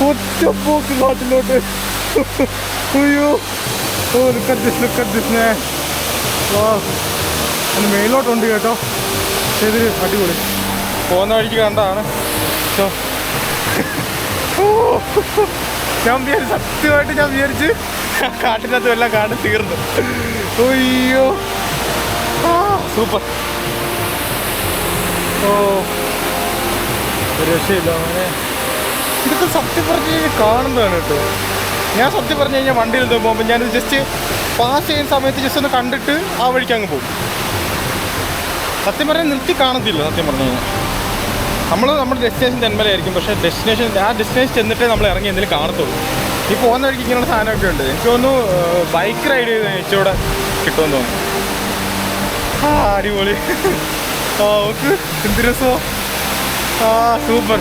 ഒറ്റപ്പോക്ക് കാട്ടിലോട്ട്. അയ്യോ, ഓ look at this man. അതിന് മേലോട്ടുണ്ട് കേട്ടോ. ചെയ്തൊരു അടിപൊളി പോകുന്ന വഴിക്ക് കണ്ടതാണ്. ഞാൻ വിചാരിച്ചു, സത്യമായിട്ട് ഞാൻ വിചാരിച്ച് കാട്ടിനകത്തും എല്ലാം കാട് തീർന്നു. അയ്യോ, സൂപ്പർ. ഓ, ഒരു രക്ഷയില്ല അങ്ങനെ. ഇതൊക്കെ സത്യം പറഞ്ഞു കഴിഞ്ഞാൽ കാണുന്നതാണ് കേട്ടോ. ഞാൻ സത്യം പറഞ്ഞു കഴിഞ്ഞാൽ വണ്ടിയിൽ പോകുമ്പോൾ ഞാനിത് ജസ്റ്റ് പാസ് ചെയ്യുന്ന സമയത്ത് ജസ്റ്റ് ഒന്ന് കണ്ടിട്ട് ആ വഴിക്ക് അങ്ങ് പോകും. സത്യം പറഞ്ഞാൽ നിർത്തി കാണത്തില്ല. സത്യം പറഞ്ഞു കഴിഞ്ഞാൽ നമ്മുടെ ഡെസ്റ്റിനേഷൻ തെന്മലയായിരിക്കും, പക്ഷേ ആ ഡെസ്റ്റിനേഷൻ ചെന്നിട്ടേ നമ്മൾ ഇറങ്ങി എന്തെങ്കിലും കാണത്തുള്ളൂ. ഈ പോകുന്ന വഴിക്ക് ഇങ്ങനെയുള്ള സാധനമൊക്കെ ഉണ്ട്. എനിക്ക് തോന്നുന്നു ബൈക്ക് റൈഡ് ചെയ്ത് ഇച്ചിരൂടെ കിട്ടുമെന്ന് തോന്നുന്നു. അടിപൊളി. ഓക്കെ, എന്ത് രസമോ. സൂപ്പർ.